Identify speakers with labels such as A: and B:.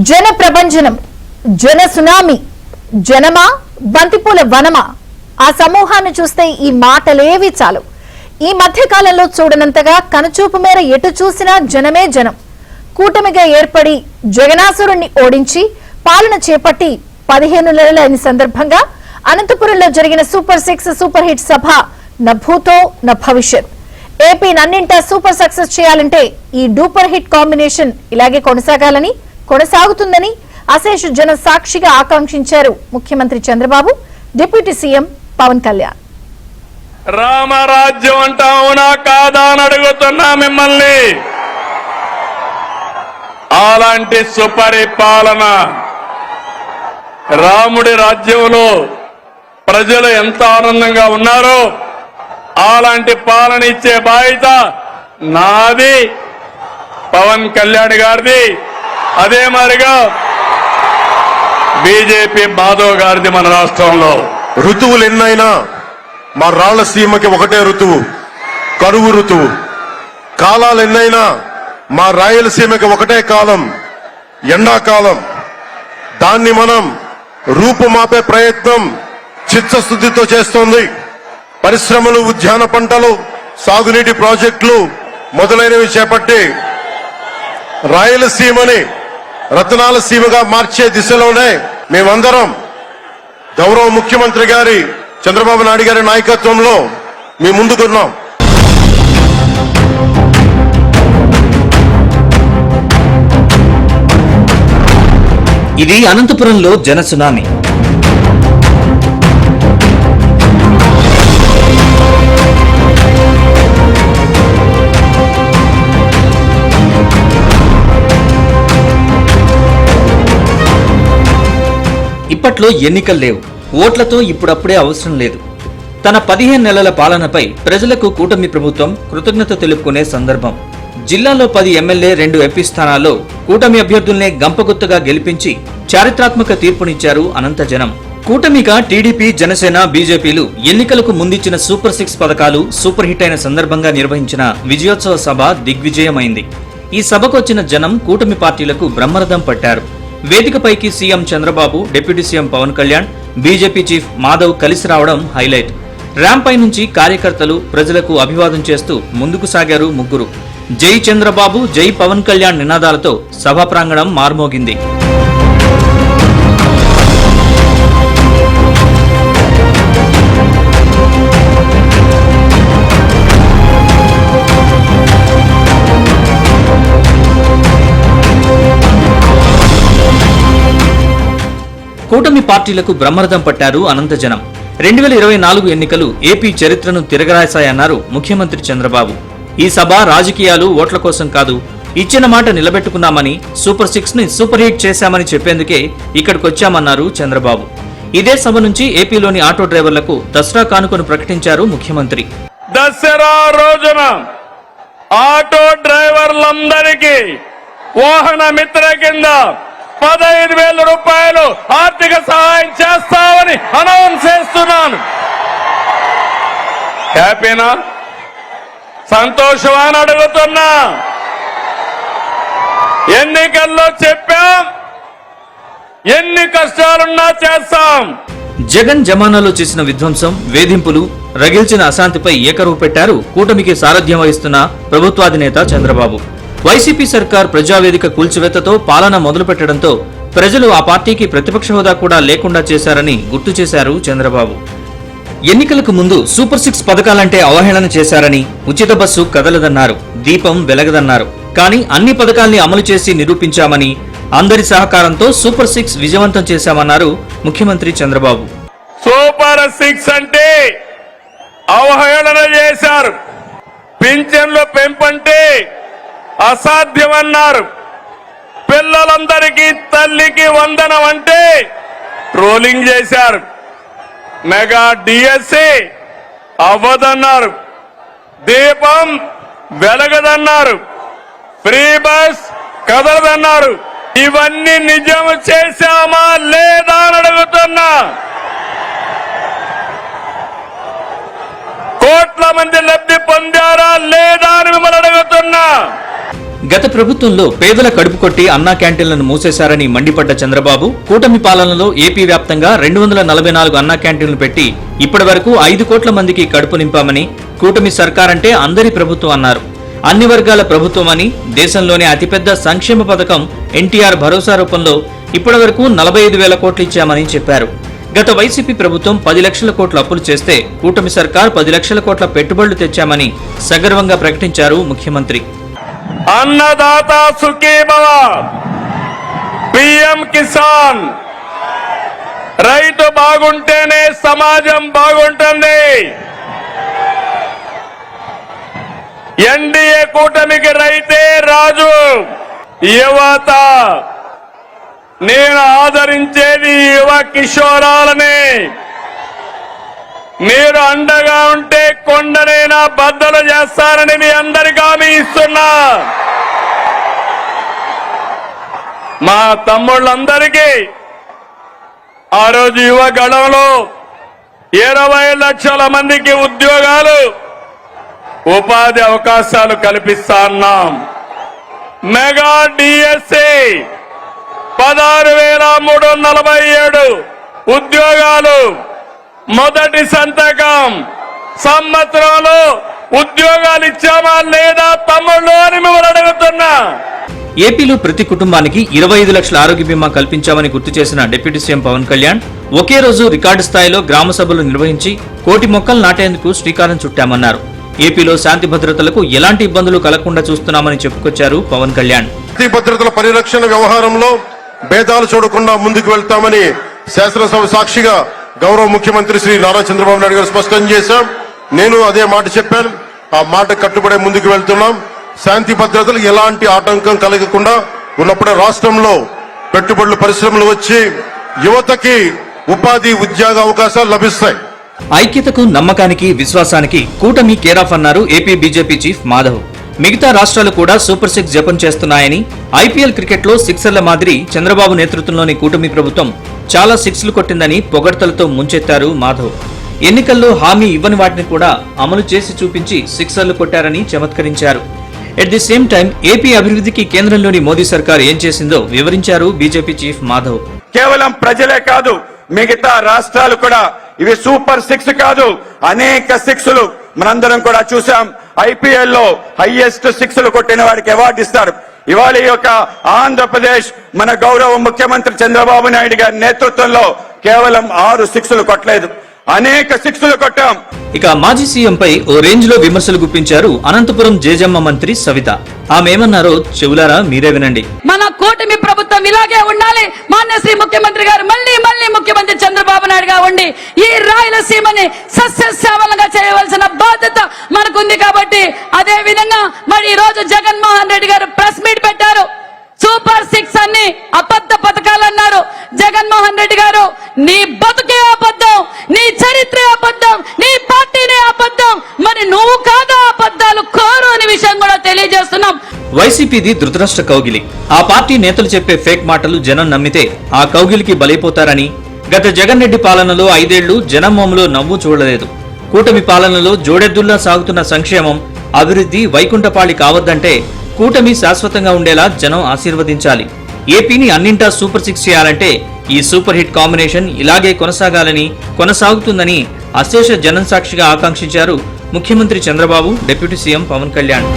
A: జన ప్రభంజనం, జన సునామీ, జనమా బంతిపూల వనమా? ఆ సమూహాన్ని చూస్తే ఈ మాటలేవి చాలు. ఈ మధ్య కాలంలో చూడనంతగా కనుచూపు మేర ఎటు చూసినా జనమే జనం. కూటమిగా ఏర్పడి జగనాసురుణ్ణి ఓడించి పాలన చేపట్టి 15 నెలలైన సందర్భంగా అనంతపురంలో జరిగిన సూపర్ 6 సూపర్ హిట్ సభ న భూతో న భవిష్యత్. ఏపీ నన్నింటా సూపర్ సక్సెస్ చేయాలంటే ఈ డూపర్ హిట్ కాంబినేషన్ ఇలాగే కొనసాగుతుందని అశేష జన సాక్షిగా ఆకాంక్షించారు ముఖ్యమంత్రి చంద్రబాబు, డిప్యూటీ సీఎం పవన్ కళ్యాణ్.
B: రామరాజ్యం అంటా అవునా కాదా అని అడుగుతున్నా మిమ్మల్ని. అలాంటి సుపరిపాలన రాముడి రాజ్యంలో ప్రజలు ఎంత ఆనందంగా ఉన్నారో అలాంటి పాలన ఇచ్చే బాధ్యత నాది, పవన్ కళ్యాణ్ గారిది, అదే మాదిరిగా బీజేపీ మాధవ్ గారిది. మన రాష్ట్రంలో
C: ఋతువులు ఎన్నైనా మా రాళ్లసీమకి ఒకటే ఋతువు, కరువు ఋతువు. కాలాలు ఎన్నైనా మా రాయలసీమకి ఒకటే కాలం, ఎండాకాలం. దాన్ని మనం రూపుమాపే ప్రయత్నం చిత్తశుద్ధితో చేస్తోంది. పరిశ్రమలు, ఉద్యాన పంటలు, సాగునీటి ప్రాజెక్టులు మొదలైనవి చేపట్టి రాయలసీమని రతనాల సీమగా మార్చే దిశలోనే మేమందరం గౌరవ ముఖ్యమంత్రి గారి చంద్రబాబు నాయుడు గారి నాయకత్వంలో మీ ముందుకున్నాం.
D: ఇది అనంతపురంలో జన సునామీ. ఇప్పట్లో ఎన్నికలు లేవు, ఓట్లతో ఇప్పుడప్పుడే అవసరం లేదు. తన 15 నెలల పాలనపై ప్రజలకు కూటమి ప్రభుత్వం కృతజ్ఞత తెలుపుకునే సందర్భం. జిల్లాలో 10 ఎమ్మెల్యే, 2 ఎంపీ స్థానాల్లో కూటమి అభ్యర్థుల్నే గంపగుత్తగా గెలిపించి చారిత్రాత్మక తీర్పునిచ్చారు అనంత జనం. కూటమిగా టీడీపీ, జనసేన, బీజేపీలు ఎన్నికలకు ముందిచ్చిన సూపర్ 6 పథకాలు సూపర్ హిట్ అయిన సందర్భంగా నిర్వహించిన విజయోత్సవ సభ దిగ్విజయమైంది. ఈ సభకు వచ్చిన జనం కూటమి పార్టీలకు బ్రహ్మరథం పట్టారు. వేదికపైకి CM Chandrababu, deputy CM Pawan Kalyan, BJP chief Madhav కలిసి రావడం హైలైట్. ర్యాంప్ పై నుంచి కార్యకర్తలు ప్రజలకు అభివాదం చేస్తూ ముందుకు సాగారు ముగ్గురు. జై చంద్రబాబు, జై పవన్ కళ్యాణ్ నినాదాలతో సభా ప్రాంగణం మార్మోగింది. కూటమి పార్టీలకు బ్రహ్మరథం పట్టారు అనంత జనం. 2024 ఎన్నికలు ఏపీ చరిత్రను తిరగరాశాయన్నారు ముఖ్యమంత్రి చంద్రబాబు. ఈ సభ రాజకీయాలు, ఓట్ల కోసం కాదు, ఇచ్చిన మాట నిలబెట్టుకున్నామని, సూపర్ 6 ని సూపర్ హిట్ చేశామని చెప్పేందుకే ఇక్కడికొచ్చామన్నారు చంద్రబాబు. ఇదే సభ నుంచి ఏపీలోని ఆటో డ్రైవర్లకు దసరా కానుకను ప్రకటించారు ముఖ్యమంత్రి.
B: దసరా రోజున ఆటో డ్రైవర్లందరికీ వాహన మిత్ర కింద 15,000 రూపాయలు ఆర్థిక సహాయం చేస్తామని అనౌన్స్ చేస్తున్నాను. హ్యాపీనా? సంతోషమా అని అడుగుతున్నా. ఎన్నికల్లో చెప్పాం, ఎన్ని కష్టాలున్నా చేస్తాం.
D: జగన్ జమానాలో చేసిన విధ్వంసం, వేధింపులు, రగిల్చిన అశాంతిపై ఏకరువు పెట్టారు కూటమికి సారథ్యం వహిస్తున్న ప్రభుత్వాధినేత చంద్రబాబు. వైసీపీ సర్కార్ ప్రజావేదిక కూల్చివేతతో పాలన మొదలుపెట్టడంతో ప్రజలు ఆ పార్టీకి ప్రతిపక్ష హోదా కూడా లేకుండా చేశారని గుర్తు చేశారు చంద్రబాబు. ఎన్నికలకు ముందు సూపర్ 6 పథకాలంటే అవహేళన చేశారని, ఉచిత బస్సు కదలదన్నారు, దీపం వెలగదన్నారు. కానీ అన్ని పథకాల్ని అమలు చేసి నిరూపించామని, అందరి సహకారంతో సూపర్ 6 విజయవంతం చేశామన్నారు ముఖ్యమంత్రి చంద్రబాబు.
B: సూపర్ 6 అంటే అవహేళన చేశారు, పింఛన్ల పెంపంటే అసాధ్యమన్నారు, పిల్లలందరికీ తల్లికి వందనం అంటే ట్రోలింగ్ చేశారు, మెగా డిఎస్సి అవ్వదన్నారు, దీపం వెలగదన్నారు, ఫ్రీ బస్ కదలదన్నారు. ఇవన్నీ నిజం చేశామా లేదా అని అడుగుతున్నా. కోట్ల మంది లబ్ధి పొందారా లేదా అని మిమ్మల్ని అడుగుతున్నా.
D: గత ప్రభుత్వంలో పేదల కడుపు కొట్టి అన్నా క్యాంటీన్లను మూసేశారని మండిపడ్డ చంద్రబాబు కూటమి పాలనలో ఏపీ వ్యాప్తంగా 244 అన్నా క్యాంటీన్లు పెట్టి ఇప్పటి వరకు 5 కోట్ల మందికి కడుపు నింపామని, కూటమి సర్కారంటే అందరి ప్రభుత్వం అన్నారు. అన్ని వర్గాల ప్రభుత్వం అని, దేశంలోనే అతిపెద్ద సంక్షేమ పథకం ఎన్టీఆర్ భరోసా రూపంలో ఇప్పటి వరకు 45,000 కోట్లు ఇచ్చామని చెప్పారు. గత వైసీపీ ప్రభుత్వం 10 లక్షల కోట్ల అప్పులు చేస్తే కూటమి సర్కార్ 10 లక్షల కోట్ల పెట్టుబడులు తెచ్చామని సగర్వంగా ప్రకటించారు ముఖ్యమంత్రి.
B: అన్నదాత సుఖీభవ, పిఎం కిసాన్. రైతు బాగుంటేనే సమాజం బాగుంటుంది. ఎన్డీఏ కూటమికి రైతే రాజు. యువత, నేను ఆదరించేది యువ కిషోరాలని. మీరు అండగా ఉంటే కొండనైనా బద్దలు చేస్తారని మీ అందరికీ హామీ ఇస్తున్నా. మా తమ్ముళ్ళందరికీ ఆ రోజు యువ గళంలో 20 లక్షల మందికి ఉద్యోగాలు, ఉపాధి అవకాశాలు కల్పిస్తా అన్నాం. మెగా డిఎస్సి 16,347 ఉద్యోగాలు. మొదటి సంతకం. సంవత్సరంలో ఉద్యోగాలు ఇచ్చామా లేదా తమ్ముళ్ళు అని మిమ్మల్ని అడుగుతున్నా.
D: ఏపీలో ప్రతి కుటుంబానికి 25 లక్షల ఆరోగ్య బీమా కల్పించామని గుర్తు చేసిన డిప్యూటీ సీఎం పవన్ కళ్యాణ్ ఒకే రోజు రికార్డు స్థాయిలో గ్రామ సభలు నిర్వహించి 1 కోటి మొక్కలు నాటేందుకు శ్రీకారం చుట్టామన్నారు. ఏపీలో శాంతి భద్రతలకు ఎలాంటి ఇబ్బందులు కలగకుండా చూస్తున్నామని చెప్పుకొచ్చారు పవన్ కళ్యాణ్.
C: శాంతి భద్రతల పరిరక్షణ వ్యవహారంలో భేదాలు చూడకుండా ముందుకు వెళ్తామని శాసనసభ సాక్షిగా గౌరవ ముఖ్యమంత్రి శ్రీ నారా చంద్రబాబు నాయుడు గారు స్పష్టం చేశాం. నేను అదే మాట చెప్పాను. ఆ మాట కట్టుబడే ముందుకు వెళ్తున్నాం. శాంతి భద్రతలు ఎలాంటి ఆటంకం కలగకుండా ఉన్నప్పుడే రాష్ట్రంలో పెట్టుబడులు, పరిశ్రమలు వచ్చి యువతకి ఉపాధి, ఉద్యోగ అవకాశాలు లభిస్తాయి.
D: ఐక్యతకు, నమ్మకానికి, విశ్వాసానికి కూటమి కేరాఫ్ అన్నారు ఏపీ బీజేపీ చీఫ్ మాధవ్. మిగతా రాష్ట్రాలు కూడా సూపర్ 6 జపం చేస్తున్నాయని, ఐపీఎల్ క్రికెట్లో సిక్సర్ల మాదిరి చంద్రబాబు నేతృత్వంలోని కూటమి ప్రభుత్వం చాలా 6లు కొట్టిందని పొగడ్తలతో ముంచెత్తారు మాధవ్. ఎన్నికల్లో హామీ ఇవ్వని వాటిని కూడా అమలు చేసి చూపించి 6లు కొట్టారని చమత్కరించారు. At the same time AP అభివృద్ధికి కేంద్రంలోని మోదీ సర్కార్ ఏం చేసిందో వివరించారు బీజేపీ చీఫ్ మాధవ్.
E: కేవలం ప్రజలే కాదు, మిగతా రాష్ట్రాలు కూడా ఇవి సూపర్ 6 కాదు, అనేక 6లు మనందరం కూడా చూసాం. ఐపీఎల్ లో హైయెస్ట్ 6లు కొట్టిన వాడికి అవార్డు ఇస్తారు. ఇవాళ ఈ యొక్క ఆంధ్రప్రదేశ్ మన గౌరవ ముఖ్యమంత్రి చంద్రబాబు నాయుడు గారి నేతృత్వంలో కేవలం 6 6లు కొట్టలేదు, అనేక 6లు కొట్టాం.
D: ఇక మాజీ సీఎంపై ఓ రేంజ్ లో విమర్శలు గుప్పించారు అనంతపురం జేజమ్మ మంత్రి సవిత. ఆమె ఏమన్నారో చెవులారా మీరే వినండి.
F: మన కూటమి ప్రభుత్వం ఇలాగే ఉండాలి. మాన్య శ్రీ ముఖ్యమంత్రి గారు మళ్ళీ ముఖ్యమంత్రి చంద్రబాబు నాయుడు గా ఉండి ఈ రాయలసీమని సస్యశ్యామలంగా చేయవలసిన బాధ్యత మనకుంది. కాబట్టి అదే విధంగా మరి ఈ రోజు జగన్మోహన్ రెడ్డి గారు ప్రెస్ మీట్ పెట్టారు. సూపర్ 6 అన్ని అబద్ధ పథకాలన్నారు. జగన్మోహన్ రెడ్డి గారు, నీ బతుకే అబద్ధం, నీ చరిత్ర అబద్ధం, నీ పార్టీనే అబద్ధం, మరి నువ్వు కాదా అబద్ధాలు కోరు అనే విషయం కూడా తెలియజేస్తున్నాం.
D: వైసీపీది ధృతరాష్ట్ర కౌగిలి. ఆ పార్టీ నేతలు చెప్పే ఫేక్ మాటలు జనం నమ్మితే ఆ కౌగిలికి బలైపోతారని, గత జగన్ రెడ్డి పాలనలో 5 ఏళ్లు జనం మొహంలో నవ్వు చూడలేదు. కూటమి పాలనలో జోడెద్దుల్లా సాగుతున్న సంక్షేమం, అభివృద్ధి వైకుంఠపాళి కావద్దంటే కూటమి శాశ్వతంగా ఉండేలా జనం ఆశీర్వదించాలి. ఏపీని అన్నింటా సూపర్ 6 చేయాలంటే ఈ సూపర్ హిట్ కాంబినేషన్ ఇలాగే కొనసాగుతుందని అశేష జనం సాక్షిగా ఆకాంక్షించారు ముఖ్యమంత్రి చంద్రబాబు, డిప్యూటీ సీఎం పవన్ కళ్యాణ్.